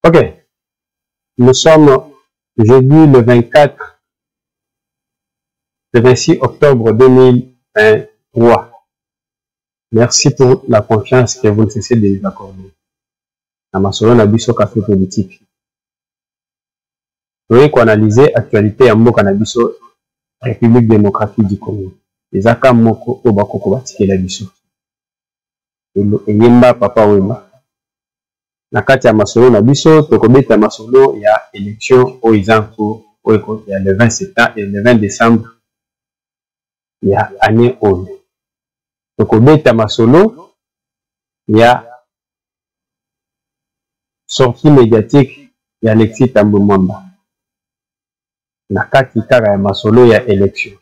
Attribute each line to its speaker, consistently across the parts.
Speaker 1: Ok, nous sommes jeudi le 26 octobre 2023. Merci pour la confiance que vous ne cessez de nous accorder. Namasolo na biso café politique. Nous allons analyser l'actualité ya mboka na biso République démocratique du Congo. Ezaka moko o bakoko batikela biso. Eyemba papa wema. Na kati ya masolo na biso tokobeta masolo ya élection au izanko o ya le 20 septembre et le 20 décembre ya année oyo. Tokobeta masolo ya sortie médiatique ya Alexis Thambwe Mwamba. Na kati kaka ya masolo ya élection.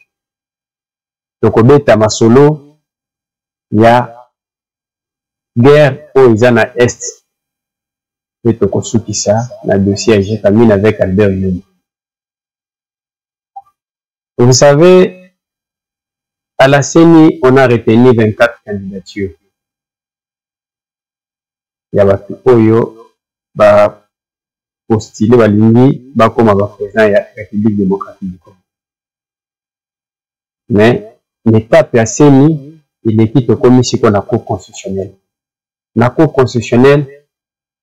Speaker 1: Tokobeta masolo ya guerre au izana est. Et tokosukisa na dossier j'ai terminé avec Albert Youm. Vous savez, à la CENI, on a retenu 24 candidatures. Il y a batu oyo ba postulé balingi ba koma ba président ya République démocratique du Congo. Mais l'étape ya CENI, il est qui commission na cour constitutionnelle. Na cour constitutionnelle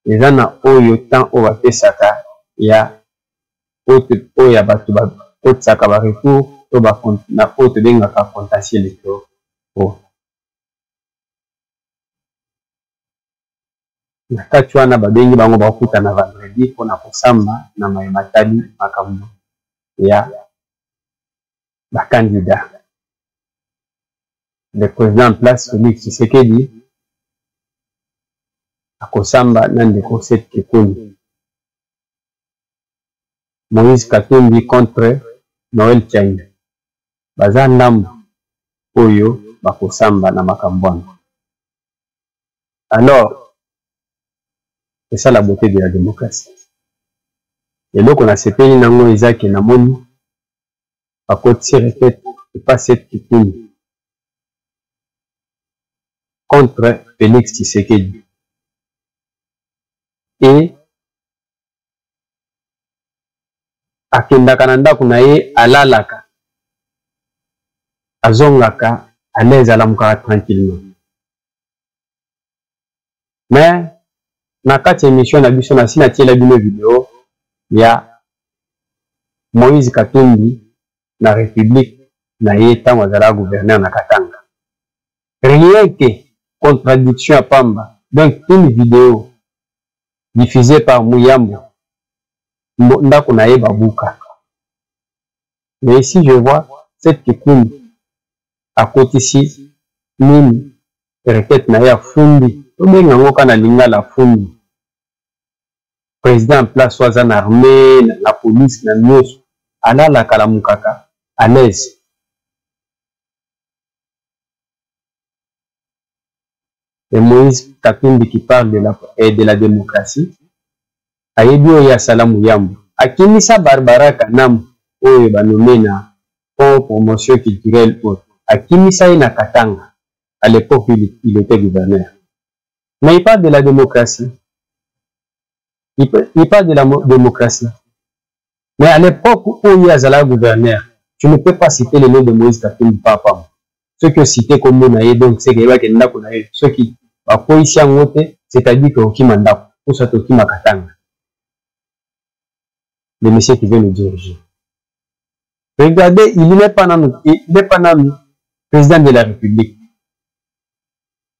Speaker 1: les gens oyo temps o bapesaka ya oya batu ba otsaka ba recours to ba na oto bengaka contentieux électoral. Na kati wana babengi bango bakuta na vendredi pona kosamba na mayematali makambo ya ba candidat. Le président en place Félix Tshisekedi akosamba na ndeko Seth Kekuni. Moïse Katumbi contre Noël Tchaïna. Baza ndambo oyo bakosamba na makambo. Alors, c'est ça la beauté de la démocratie. Et donc on a sepeli nango ezaki na moni akoti répète et pas Seth Kekuni contre Félix Tshisekedi. Et akendaka na ndako na ye alalaka azongaka alaise alamukaka tranquillement. Mais na kati émission na biso na sina tiela bino vidéo ya Moïse Katumbi na République na ye tango azala gouverneur na Katanga. Rien que contradiction à pamba. Donc une vidéo diffusé par Mouyambo, ndako na ye babuka. Mais ici je vois cette Kekuni à côté ici, mine requête na ya fundi, obenga ngoka na linga la fundi. Président en place soit en armée, la police, la nyos, ala la kalamukaka, à l'aise. Et Moïse Katumbi qui parle de la démocratie, ayebi oyo ya salamu yambo. Akimisa Barbara Kanam oyo banomé na promotion culturelle oyo. Akimisa ye na Katanga. À l'époque il était gouverneur. Mais il parle de la démocratie. Il parle de la démocratie. Mais à l'époque où il y a Zala gouverneur, tu ne peux pas citer le nom de Moïse Katumbi papa. Ceux qui ont cité comme Monaye, donc c'est que ceux qui ont ici en haut, c'est-à-dire que qui mandat pour ça qui m'a Katanga. Le monsieur qui veut nous diriger. Regardez, il n'est pas dans président de la République.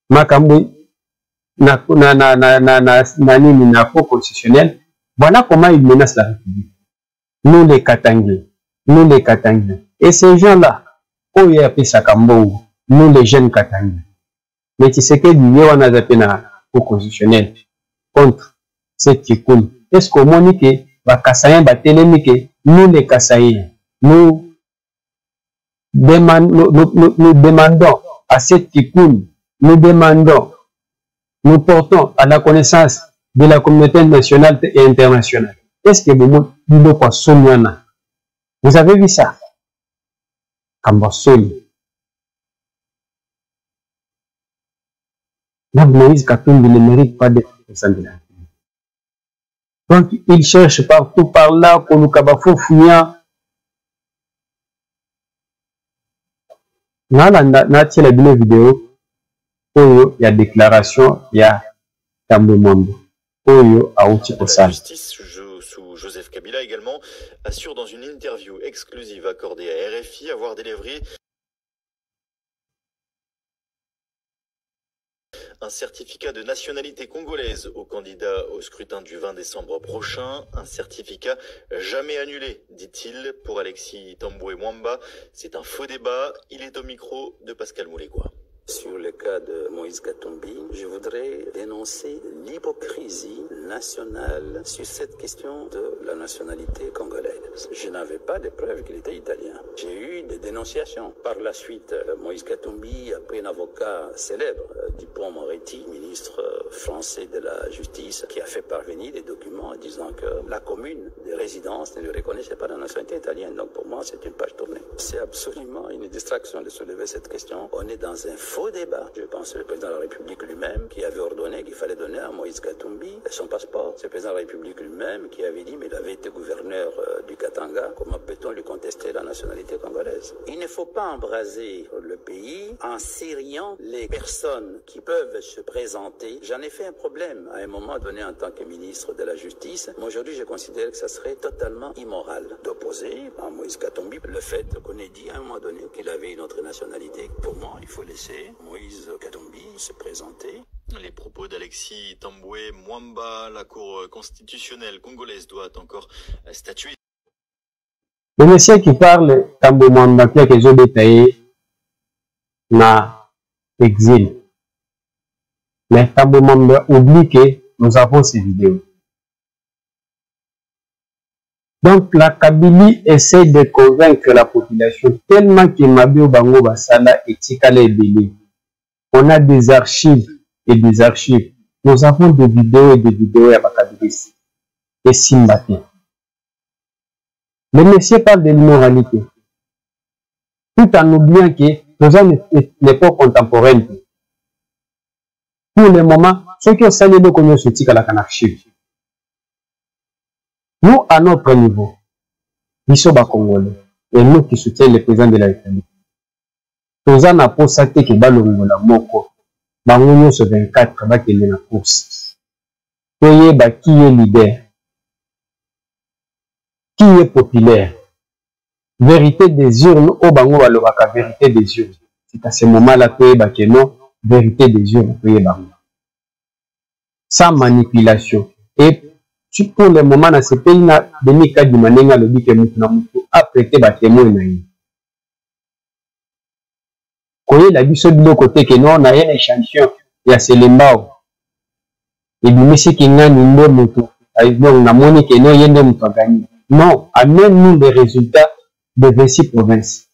Speaker 1: Makambo na cour constitutionnelle. Voilà comment il menace la République. Nous les Katangais. Et ces gens-là, oh il a appelé ça Kambongo, nous les jeunes Katangais. Mais tu sais que du on a appelé na cour constitutionnelle contre cette Kekuni. Est-ce qu'au moins que Kassaïen Batelemike, nous les Kassaïens, nous demandons à cette Kekuni, nous portons à la connaissance de la communauté nationale et internationale. Est-ce que vous avez vu ça? Kambosoli. Moïse Katumbi ne mérite pas d'être président de la République. Donc, il cherche partout par là, pour nous kabafoufunya. Na la vidéo, il y a déclaration, il y a Tambo Mwamba.
Speaker 2: La justice sous Joseph Kabila également assure dans une interview exclusive accordée à RFI avoir délivré un certificat de nationalité congolaise au candidat au scrutin du 20 décembre prochain. Un certificat jamais annulé, dit-il, pour Alexis Tambwe Mwamba. C'est un faux débat. Il est au micro de Pascal Moulégois.
Speaker 3: Sur le cas de Moïse Katumbi, je voudrais dénoncer l'hypocrisie nationale sur cette question de la nationalité congolaise. Je n'avais pas de preuves qu'il était italien. J'ai eu des dénonciations. Par la suite, Moïse Katumbi a pris un avocat célèbre, Dupond-Moretti, ministre français de la Justice, qui a fait parvenir des documents en disant que la commune de résidence ne lui reconnaissait pas la nationalité italienne. Donc pour moi, c'est une page tournée. C'est absolument une distraction de soulever cette question. On est dans un faux débat. Je pense que le président de la République lui-même qui avait ordonné qu'il fallait donner à Moïse Katumbi son passeport. C'est le président de la République lui-même qui avait dit, mais il avait été gouverneur du Katanga, comment peut-on lui contester la nationalité congolaise? Il ne faut pas embraser le pays en sériant les personnes qui peuvent se présenter. J'en ai fait un problème à un moment donné en tant que ministre de la Justice. Mais aujourd'hui, je considère que ça serait totalement immoral d'opposer à Moïse Katumbi le fait qu'on ait dit à un moment donné qu'il avait une autre nationalité. Pour moi, il faut laisser Moïse Katumbi se présenter.
Speaker 2: Les propos d'Alexis Tambwe Mwamba, la Cour constitutionnelle congolaise doit encore statuer.
Speaker 1: Le monsieur qui parle, Tambwe Mwamba, qui a quelque chose détaillé, na exil. Mais Tambwe Mwamba oublie que nous avons ces vidéos. Donc la Kabylie essaie de convaincre la population tellement que Mabio Bango Basala et Tikale Ebele. On a des archives et des archives. Nous avons des vidéos et des vidéos à Bakabilis et Simbate. Le monsieur parle de l'immoralité. Tout en oubliant que nous sommes une époque contemporaine. Pour le moment, ceux qui ont salué le connaissent ce tic à la canarchive. Nous, à notre niveau, nous sommes congolais et nous qui soutiennent le président de la République. Nous avons posté que Balongola Moko, Bangonyo sur 24, va qu'il y ait la course. Qui est leader, qui est populaire. Vérité des urnes, au Bango Balobaka, vérité des urnes. C'est à ce moment-là que non, vérité des urnes, sans manipulation. Et pour le moment, dans ce pays, il y a des cas du Manenga, le dit que nous a prêté des témoins. Quand il a vu ce de l'autre côté, que nous, on a un échantillon, il y a ce lembao. Et bien, monsieur qui n'a ni le moto, on a monné que nous, il y a un moto à gagner. Non, amène-nous les résultats de 26 provinces.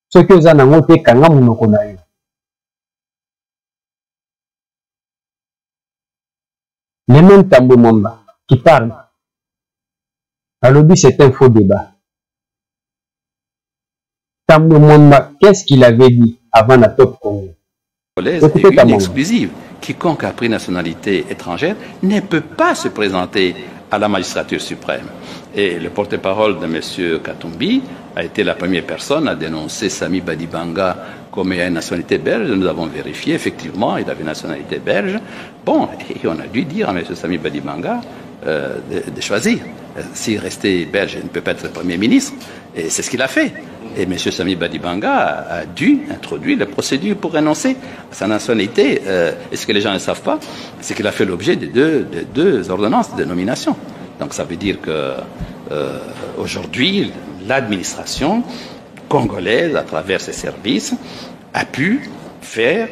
Speaker 1: Ce que vous avez noté, quand on a eu. Les mêmes Tambwe Mwamba qui parlent. Alors lui, c'est un faux débat. Tambwe Mwamba, qu'est-ce qu'il avait dit avant la Top Congo?
Speaker 4: C'est une exclusive. Quiconque a pris nationalité étrangère ne peut pas se présenter à la magistrature suprême. Et le porte-parole de M. Katumbi a été la première personne à dénoncer Sami Badibanga comme ayant une nationalité belge. Nous avons vérifié, effectivement, il avait une nationalité belge. Bon, et on a dû dire à M. Sami Badibanga de choisir. S'il restait belge, il ne peut pas être Premier ministre. Et c'est ce qu'il a fait. Et M. Sami Badibanga a dû introduire la procédure pour renoncer à sa nationalité. Et ce que les gens ne savent pas, c'est qu'il a fait l'objet de deux ordonnances de nomination. Donc ça veut dire que aujourd'hui, l'administration congolaise, à travers ses services, a pu faire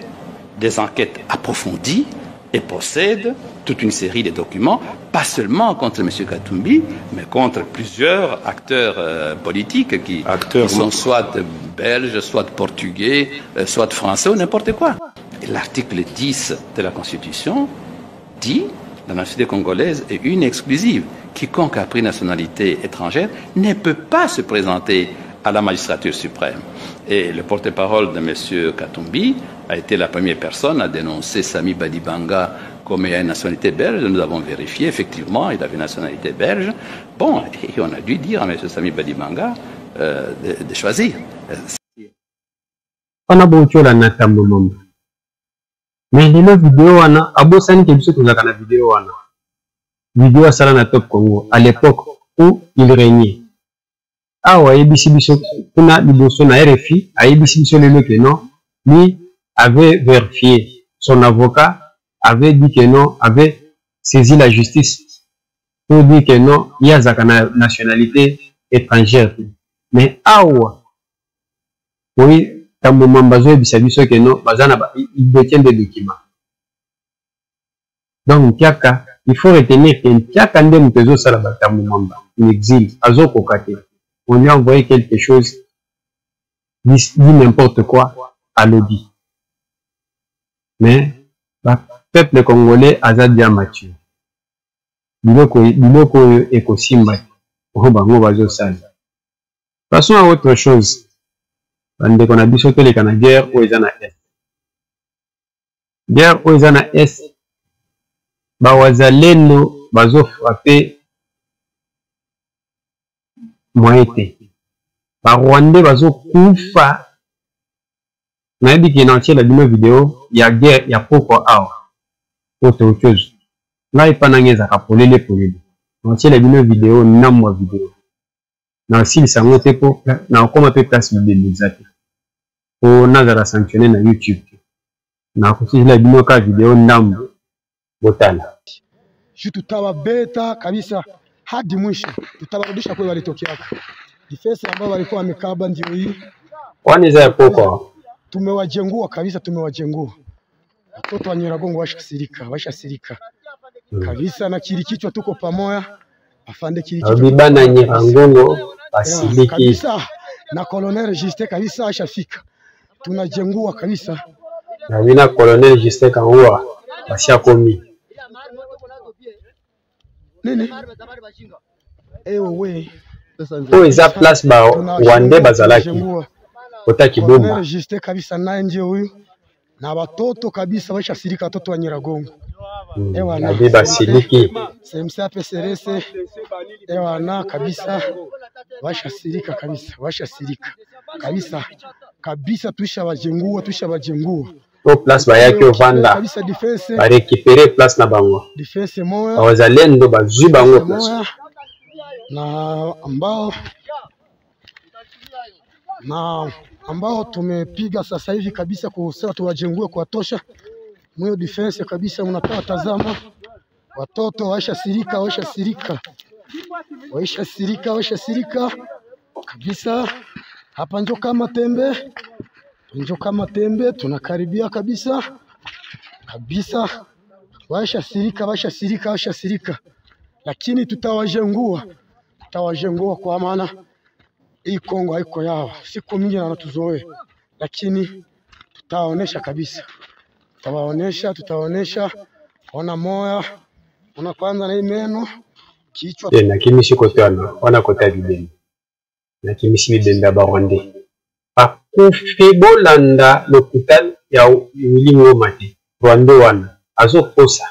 Speaker 4: des enquêtes approfondies et possède toute une série de documents, pas seulement contre M. Katumbi, mais contre plusieurs acteurs politiques qui sont soit belges, soit portugais, soit français ou n'importe quoi. L'article 10 de la Constitution dit la nationalité congolaise est une exclusive. Quiconque a pris nationalité étrangère ne peut pas se présenter à la magistrature suprême. Et le porte-parole de M. Katumbi a été la première personne à dénoncer Sami Badibanga comme il a une nationalité belge, nous avons vérifié, effectivement, il avait une nationalité belge. Bon, et on a dû dire à M. Sami Badibanga de choisir.
Speaker 1: On a beaucoup de temps. Mais les vidéos, abosani ke biso tozaka na vidéo wana. Vidéo asala na Top Congo à l'époque où il régnait. Awa yebisi biso kuna liboso na RFI, ayebisi biso lelo que non, lui avait vérifié. Son avocat avait dit que non, avait saisi la justice pour dire que non, il y a une nationalité étrangère. Mais awa, oui, Tambo Mambazo yebisa biso que non, il détient des documents. Donc, Tiaka, il faut retenir que Tiaka Ndem Tezo Salaba Tambo Mamba, en exil, Azo Kokate. On lui a envoyé quelque chose, dit n'importe quoi, à l'audit. Mais, le peuple congolais a déjà mature. Biloko Ekosimba, Robango Bazo Sal. Passons à autre chose. Bande qu'on a dit sauter les Canadiens ou les ANAS. Guerre aux ANAS, Bawazaleno, Bazo frappé. Moïté. Par Rwandais, bazo kufa. Na dit qu'il y a une vidéo, il y a guerre, il y a pourquoi autre chose. Là, il n'y a pas de les polés. Dans la vidéo, non, vidéo. Dans si ça monte pour, na comment peut place le exact. Pour n'a sanctionné na YouTube. Na kusi la vidéo ndambo botala.
Speaker 5: Tutawa beta kabisa hadi mwisho. Tutawarudisha kwa walitokea. Defense ambao walikuwa wamekaba ndio hii.
Speaker 1: Kwani za poko?
Speaker 5: Tumewajengua kabisa, tumewajengua. Watoto wa Nyiragongo washasirika. Kabisa na Kirikichwa tuko pamoja. Afande Kirikichwa.
Speaker 1: Bibana Nyiragongo basiliki.
Speaker 5: Kabisa na Colonel Justin kabisa ashafika. Tunajengua kabisa.
Speaker 1: Na mina Colonel Justin Kangwa bashia komi.
Speaker 5: Nini? We.
Speaker 1: Pour eza place ba Rwandais bazalaki. Otaki bomba.
Speaker 5: Juste kabisa naye ndio huyu. Na watoto kabisa washasirika watoto wa Nyiragongo.
Speaker 1: Na biba siliki.
Speaker 5: Semsa PSRS. Na kabisa washasirika kabisa, Kabisa tushabajengua.
Speaker 1: Au place ba yaki ovanda. Ba récupérer place na bango.
Speaker 5: Defense moya.
Speaker 1: Wazalendo bazui bango place.
Speaker 5: Na ambao tumepiga sasa hivi kabisa kusema tuwajengue kwa tosha. Mwe defense kabisa mnatoa tazama. Watoto washasirika kabisa. Hapa njo kama tembe tunakaribia kabisa. Washasirika. Lakini tutawajengua kwa maana hii Kongo haiko yao. Siku mingi na tuzoe. Lakini tutaonesha kabisa. Tutaonesha ona moya. Ona kwanza na meno kichwa.
Speaker 1: Na kimisi kotana, ona kota bibeni. Na kimisi bibenda ba Rwandais. Akufe bolanda l'hôpital ya Wilingo Mate. Rwanda wana azo kosa.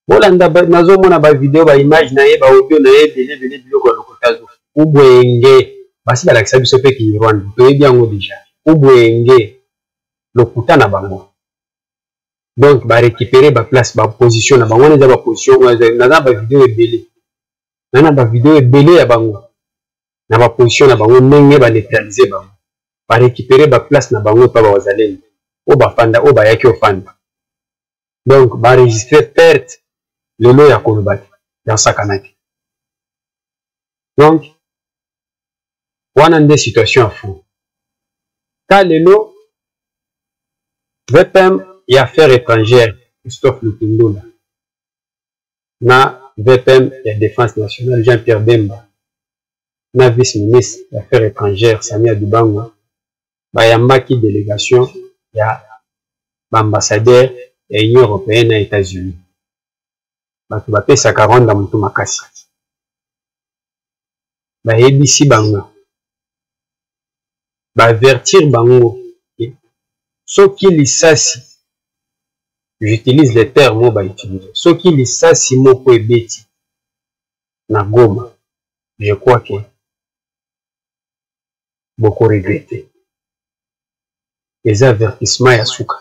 Speaker 1: Bolanda nazo mona ba video ba image na ye ba audio na ye bele biloko lokotazo. Ubwenge basi balakisa biso pe ki Rwanda. Toyebi yango déjà. Ubwenge lokuta na bango. Donc ba récupérer ba place ba position na bango neza ba position na ba video ebele. Na ba video ebele ya bango. Na ba position na bango ndenge ba neutraliser bango. Ba récupérer ba place na bango pa ba wazalendo. O ba fanda o ba yaki ofanda. Donc ba enregistrer perte lelo ya kolobaki dans sakanaki. Donc wana nde situation à fond. Ka lelo VPM et affaires étrangères, Christophe Lutundola. Na VPM et défense nationale, Jean-Pierre Bemba. Na vice-ministre des affaires étrangères, Samia Dubango. Bayambaki délégation, il y a l'ambassadeur et l'Union européenne aux États-Unis. Batu bape sakaronda mutu makasi. Bayebisi bango. Bavertir bango. Soki lisasi j'utilise les termes où utiliser. Ce qui les sasimo ko ebeti na Goma, je crois que beaucoup regretté. Les avertissements ya suka.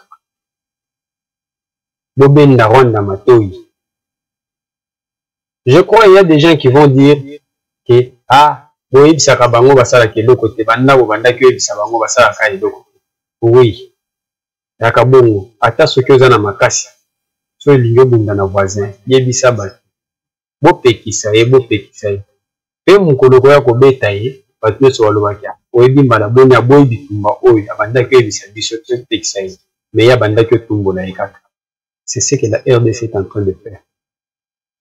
Speaker 1: Bobenda Rwanda Matoi. Je crois qu'il y a des gens qui vont dire que boyebi saka bango basala keloko te banda bo banda ki oyebisa bango basala ka eloko. Oui. Yaka bongo ata soki oza na makasi. So elingi obunda na voisin yebisa bato. Bopekisa ye. Pe mokolo koya kobeta ye bato nyonso balobaki oyebi mbala boni aboyi bitumba oyo abandaki oyebisa biso topekisa ye. Mais ya bandaki otumbola ye kaka. C'est ce que la RDC est en train de faire.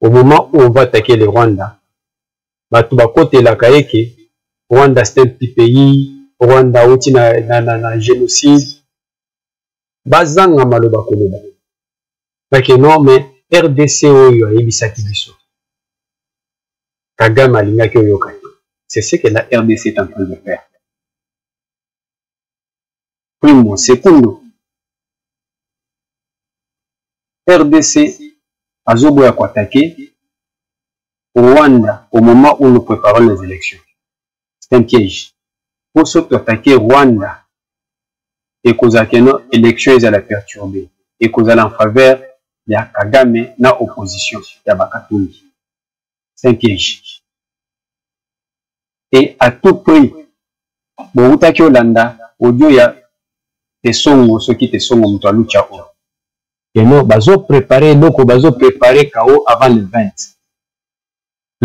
Speaker 1: Au moment où on va attaquer le Rwanda, Batuba côté la Kaeke, Rwanda c'est un petit pays, Rwanda outi na génocide. Bazanga maloba koloba. Parce que non, mais RDC oyo ayebisaki biso. Kagame alingaki oyo kaka. C'est ce que la RDC est en train de faire. Primo, secondo. RDC azoboya attaquer Rwanda au moment où nous préparons les élections. C'est un piège. Pour ceux qui attaquer Rwanda et cause à que élection ils allaient perturber et cause à en faveur de Kagame na opposition ya Bakatumbi. C'est un piège. Et à tout prix, bon utaki Olanda audio ya te songo ceux qui te songo mutu alucha o. Et non, bazo préparer donc bazo préparer KO avant le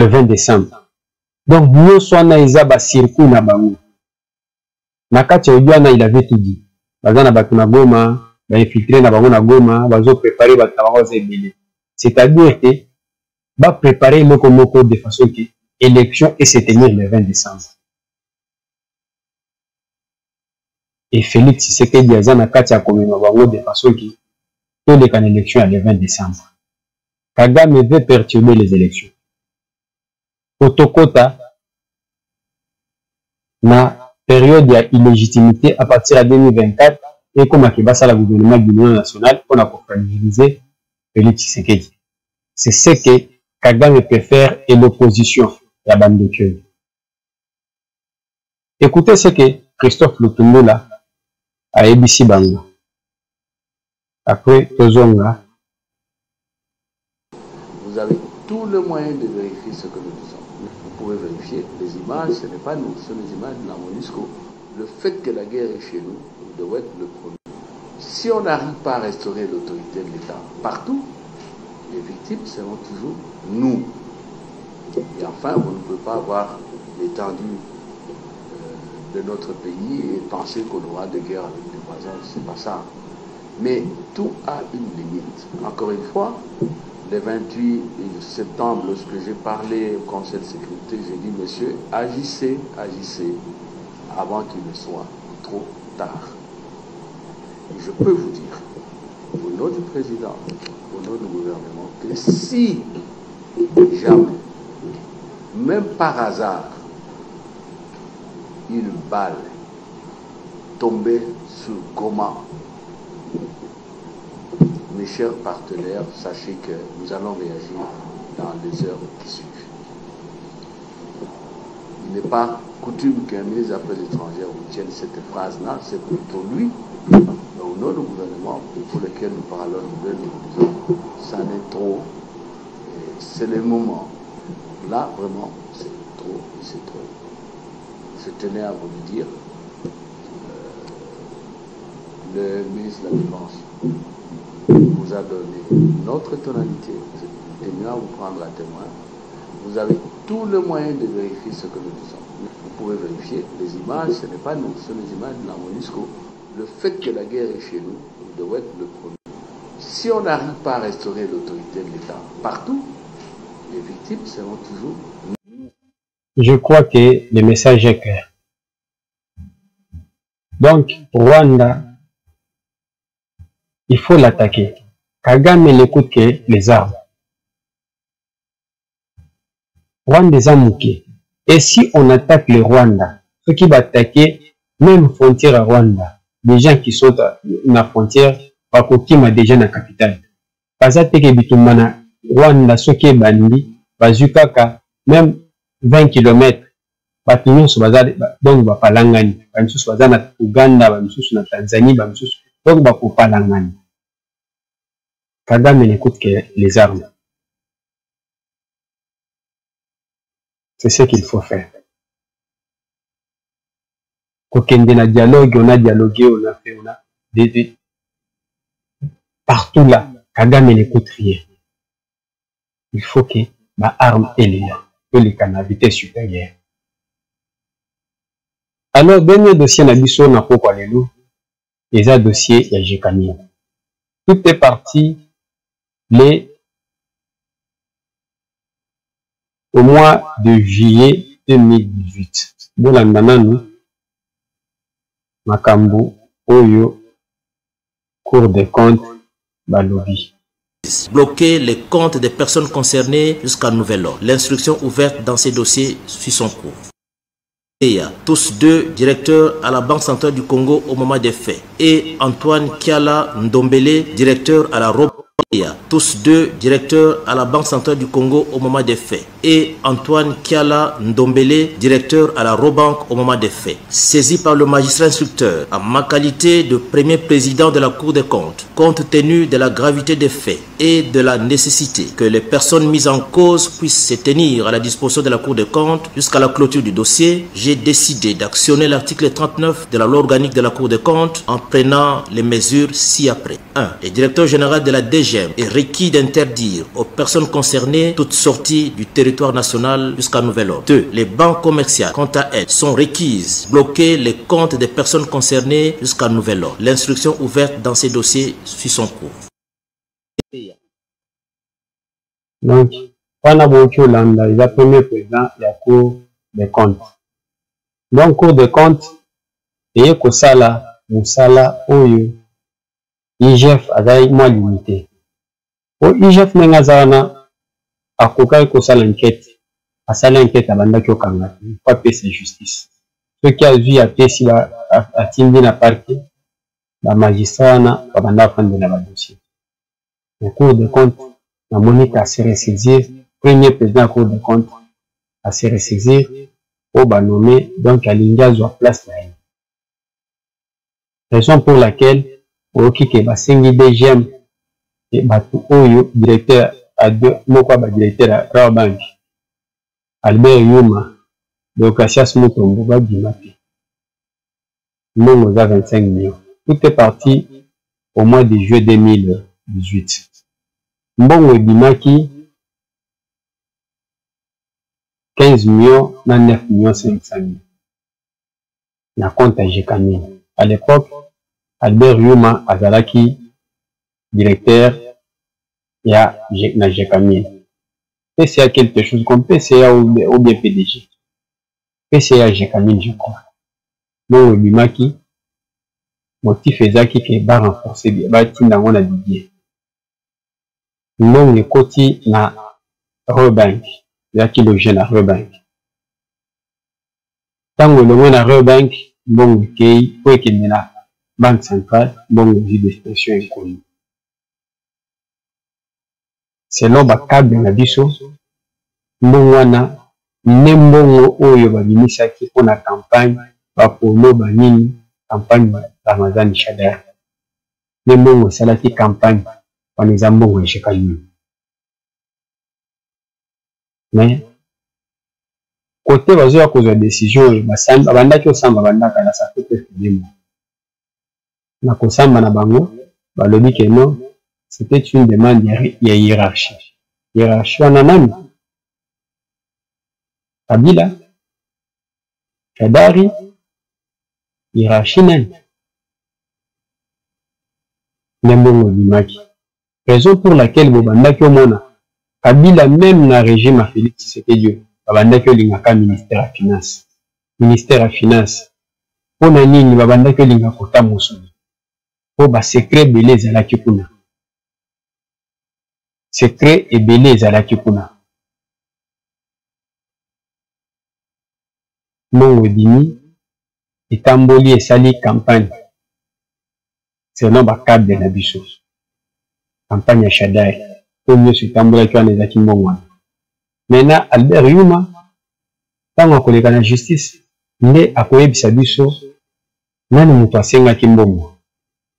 Speaker 1: 20 décembre. Donc nous sommes na ba circuit na bango. Na kati audio na il avait tout dit. Baza na batu na Goma, ba infiltrer na bango na Goma, bazo préparer ba tabago zebele. C'est-à-dire que ba préparer le moko de façon que élection et se tenir le 20 décembre. Et Félix Tshisekedi aza na kati ya komema bango de façon que tous les can élections le 20 décembre. Kagame veut perturber les élections. Otokota na période d'illégitimité à partir de 2024 et comme Akibasa la gouvernement de l'Union nationale on a fragiliser Félix Tshisekedi. C'est ce que Kagame peut faire et l'opposition la bande de cœur. Écoutez ce que Christophe Lutumbola a ABC Banga. Après Tozonga.
Speaker 6: Vous avez tout le moyen de vérifier ce que nous disons. Vous pouvez vérifier les images, ce n'est pas nous, ce sont les images de la MONUSCO. Le fait que la guerre est chez nous doit être le premier. Si on n'arrive pas à restaurer l'autorité de l'État partout, les victimes seront toujours nous. Et enfin, vous ne pouvez pas avoir l'étendue de notre pays et penser qu'on aura de guerre avec les voisins, c'est pas ça. Mais tout a une limite. Encore une fois, le 28 septembre, lorsque j'ai parlé au Conseil de sécurité, j'ai dit, monsieur, agissez avant qu'il ne soit trop tard. Et je peux vous dire, au nom du président, au nom du gouvernement, que si jamais, même par hasard, une balle tombait sur Goma, mes chers partenaires, sachez que nous allons réagir dans les heures qui suivent. Il n'est pas coutume qu'un ministre des Affaires étrangères tienne cette phrase-là, c'est plutôt lui, mais au nom du gouvernement pour lequel nous parlons, nous disons, ça n'est trop, c'est le moment. Là, vraiment, c'est trop. Je tenais à vous le dire, le ministre de la Défense vous a donné notre tonalité, je tenais à vous prendre à témoin. Vous avez tout le moyen de vérifier ce que nous disons. Vous pouvez vérifier les images, ce n'est pas nous, ce sont les images de la MONUSCO. Le fait que la guerre est chez nous doit être le premier. Si on n'arrive pas à restaurer l'autorité de l'État partout, les victimes seront toujours nous.
Speaker 1: Je crois que le message est clair. Donc, Rwanda, il faut l'attaquer. Kagame n'écoute que les armes. Rwanda est amouké. Et si on attaque le Rwanda, ceux qui vont attaquer, même frontière à Rwanda, les gens qui sont à la frontière, bakokima déjà na capitale baza teke bitumba na Rwanda soki ebandi bazwi kaka même 20 km bato nyonso baza donc bapalangani bamisusu baza na Uganda bamisusu na Tanzanie bamisusu donc bakopalangani. Kagame n'écoute que les armes. C'est ce qu'il faut faire. Kokende na dialogue, on a dialogué, on a fait, on a partout là, Kagame n'écoute rien. Il faut que ma arme elle est là, que les canalités supérieures. Alors, dernier dossier na biso na poko lelo, les a dossier ya Jekami. Tout est parti au mois de juillet 2018. Bolandana nous makambo oyo Cour des comptes balobi.
Speaker 7: Bloquer les comptes des personnes concernées jusqu'à nouvel ordre. L'instruction ouverte dans ces dossiers suit son cours. Tous deux directeurs à la Banque centrale du Congo au moment des faits. Et Antoine Kiala Ndombele, directeur à la Robe. Tous deux directeurs à la Banque centrale du Congo au moment des faits. Et Antoine Kiala Ndombele, directeur à la Robank au moment des faits. Saisi par le magistrat instructeur en ma qualité de premier président de la Cour des comptes, compte tenu de la gravité des faits et de la nécessité que les personnes mises en cause puissent se tenir à la disposition de la Cour des comptes jusqu'à la clôture du dossier, j'ai décidé d'actionner l'article 39 de la loi organique de la Cour des comptes en prenant les mesures ci-après. 1. Le directeur général de la DGM est requis d'interdire aux personnes concernées toute sortie du territoire national jusqu'à nouvel ordre. 2. Les banques commerciales, quant à elles, sont requises de bloquer les comptes des personnes concernées jusqu'à nouvel ordre. L'instruction ouverte dans ces dossiers suit son cours.
Speaker 1: Donc, Wana Bouki Olanda, il est le premier président de la Cour des comptes. Donc, Cour des comptes, et Kosala, Moussala, Oyo, IGF a moins limité. Au IGF Nengazana, a Koka Kosala enquête, a Sala enquête à Banda Kyokanga, pas payer justice. Ce qui a vu à Pessi à Timbi na parquet, la magistrat na Banda prendre la dossier. La Cour des comptes, la Monique a se ressaisir, premier président de la Cour des comptes a se ressaisir, au bas nommé, donc à l'India à place là. Raison pour laquelle, au Kike Basengi DGM et Batu Oyo, directeur à deux, Mokwa directeur à Rabank, Albert Yuma, de Cassias Mutombo, Badimati. Nous, on a 25 millions. Tout est parti au mois de juillet 2018. Mbongo Bimaki, 15 millions, 9 millions 500 000. Na compte à Jekami. À l'époque, Albert Yuma Azalaki, directeur, ya na Jekami. PCA quelque chose comme PCA ou bien PDG. PCA Jekami, je crois. Mbongo Bimaki, motif ezaki ke ba renforcer bien, ba tinda ngona bidier. Mbongo ekoti na Rebank. Yaki le jeune à Rebank. Tango le monde à Rebank, bon kei, pour qu'il y ait la banque centrale, bon vie d'expression inconnue. Selon ba câble na biso, bon wana, nembongo oyo ba bimisaki pour la campagne, ba polo ba nini, campagne Ramazan Shadar. Nembongo salati campagne, pa nizambongo Jekami. Mais, côté bazo à cause de la décision, banda ki osamba banda kala ça fait presque 2 mois. Na kosamba na bango, balobi que non, c'était une demande de hiérarchie. Hiérarchie wana nani? Kabila, Kadari, hiérarchie nani? Nembongo Bimaki. Raison pour laquelle banda ki omona Kabila même na régime à Félix Tshisekedi, babanda ki olingaka ministère à finance. Ministère à finance. Pour na nini babanda ki olinga kota mosolo. Po ba secret belé ezalaki kuna. Secret ebele ezalaki kuna. Mbongo Dini etamboli esali campagne. selon ba cadre na biso campagne ya Shadai pour mieux se tambola kwa les akimbongwa. Maintenant Albert Yuma tango akoleka na justice nde akoyebisa biso nani mutu asenga kimbongo.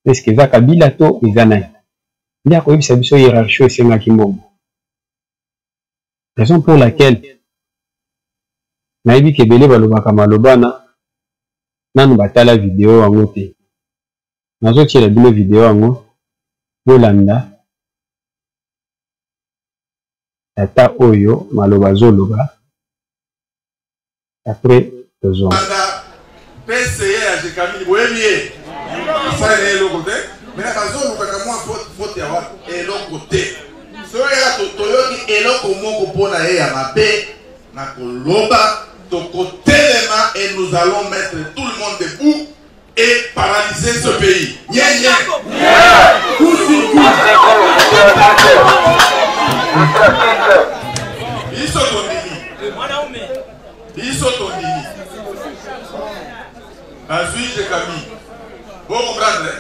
Speaker 1: Est-ce que za Kabila to eza nani? Nde akoyebisa biso hiérarchie esenga kimbongo. Raison pour laquelle nayebi kebele balobaka malobana nanu batala video yango te. Nazotiela bino video yango bolanda tata oyo maloba zoloba après tozonga
Speaker 8: PCA ya Jekamili boyebie ça est le côté mais la zone ka moi faute ya wa eloko te so ya toyoki eloko moko pona ye ya mabe na koloba tokotelema et nous allons mettre tout le monde debout et paralyser ce pays. Ensuite, j'ai Camille. Vous comprenez?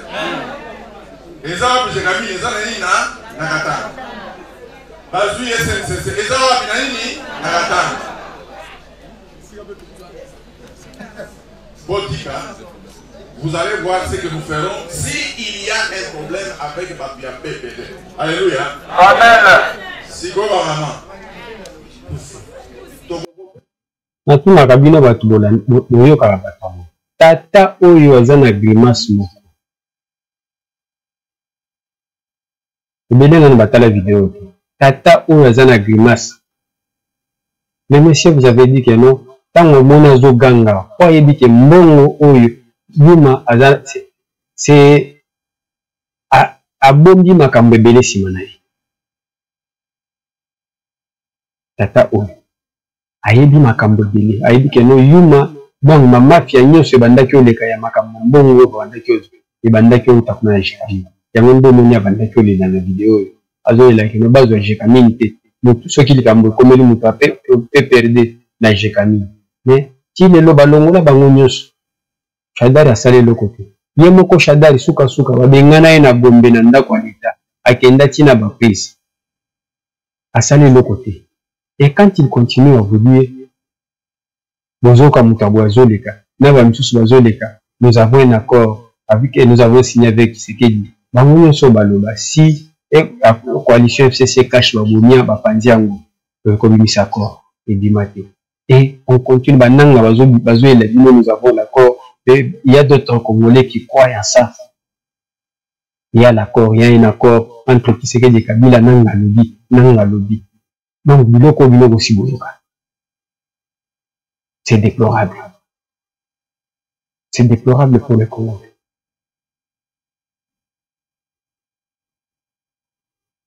Speaker 8: Les arbres, j'ai Camille, les arbres, na Nakata. Ensuite, SNCC, les arbres, Nakata. Botika. Vous allez voir ce que nous ferons s'il y a un problème avec Babia PPD. Alléluia. Amen. Si go maman.
Speaker 1: Natuna kabina batu boyo karabata. Tata oyo azana grimace moko. Ebele na batala vidéo. Tata oyo azana grimace. Mais monsieur, vous avez dit que non. Tango mona zo ganga. Kwa yebi ke mbongo oyo Yuma azana c'est abombi makambo ebele sima na ye. Tata oyo ayebi makambo ebele, ayebi ke no Yuma donc ma mafia nyonso ebandaki oleka ya makambo mbongo oyo bandaki ebandaki otakuna na Jekamili. Yango ndo moni abandaki olela na video oyo azolela ke no bazwa Jekamili te. Mutu soki likambo ekomeli mutu ape perde na Jekamili. Mais ti lelo balongola bango nyonso Shadari asali loko te. Ye moko Shadari suka babengana ye na Gombe na ndako ya leta akenda tina ba prise. Asali loko te. Et quand il continue à vous dire Bozoka Mutabwa Zoleka, Nava Mitusu Bazoleka, nous avons un accord avec et nous avons signé avec Tshisekedi. Bango nyonso baloba si la coalition FCC cache babomia bapandiango komimisa accord et bimate. Et on continue bananga bazoela nous avons l'accord. Il y a d'autres Congolais qui croient à ça. Il y a l'accord, il y a un accord entre Tshisekedi et Kabila, nanga lobi. Donc, biloko si boyoka. C'est déplorable. C'est déplorable pour le Congo.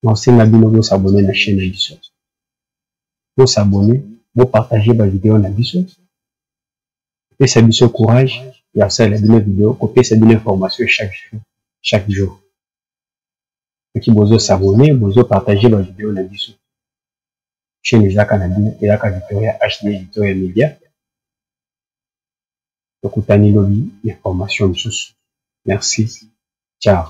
Speaker 1: Non, c'est la bino, vous s'abonner à la chaîne Abisso. Vous s'abonner, vous partager ma vidéo à Abisso. Et ça Abisso courage. Il y a ça, la vidéo, copier cette information chaque jour. Et qui vous s'abonner, vous partager ma vidéo à Abisso. Chez les Canadiens et la Victoria HD Victoria Media. Donc, vous avez l'information de tous. Merci. Ciao.